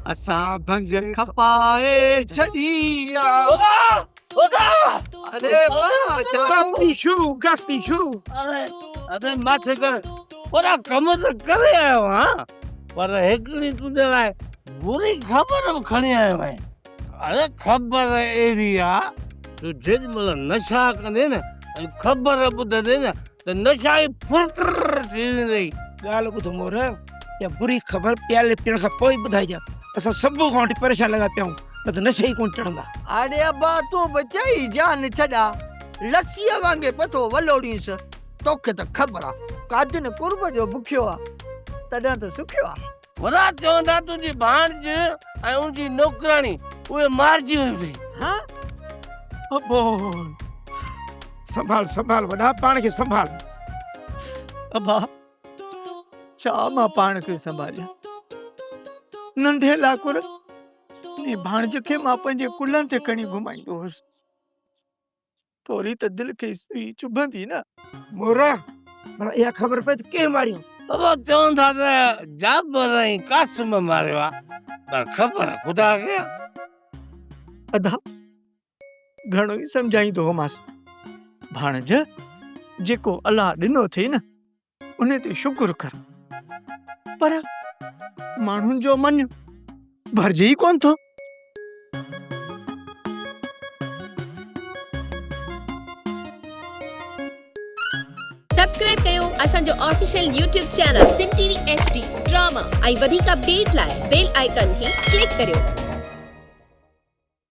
असां भंग खपाए छॾिया। अरे गस पीछू। अरे मत कर ओरा कम तो करे आयो हां पर हिकड़ी तुझे लाइ बुरी खबर बि खणी आयो आहीं। अरे खबर अहिड़ी आहे तूं जेॾीमहिल नशा कंदे न ऐं ख़बर ॿुधंदे न त नशा ई फुट थी वेंदई। ॻाल्हि ॿुध मोर, या बुरी ख़बर प्याले पीअण खां पोइ ॿुधाइजां। असां सभु खां वठी परेशान लॻा पिया आहियूं, न त नशे ई कोन चढ़ंदा। अरे अब्बा तूं बचाई जान छॾा लस्सीअ वांगे पतो वलोड़ीस। तोखे त ख़बर आहे कादिन कुर्ब जो बुखियो आहे तॾहिं त सुखियो आहे। वरा चवंदा तुंहिंजी भाणज ऐं उनजी नौकराणी उहे मारिजी वई। हाँ अबो संभाल संभाल वॾा पाण खे संभाल। अब्बा छा मां पाण खे संभालियां? नंढे लाकुर ने भाणज खे मां पंहिंजे कुलनि ते खणी घुमाईंदो हुउसि। थोरी त दिलि खे सुई चुभंदी न। मोरा भला इहा ख़बर पए त कंहिं मारियूं? बाबा चवंदा त जाबर ऐं कासिम मारियो आहे पर ख़बर ख़ुदा खे। अदा घणो ई सम्झाईंदो हुमांसि भाणज जेको अलाह ॾिनो थिए न उन ते शुक्र कर, पर माण्हुनि जो मन भरिजे ई कोन थो। सब्सक्राइब कयो असांजो official YouTube channel Singh TV HD drama ऐं वधीक अपडेट लाइ बेल आइकन खे क्लिक करियो।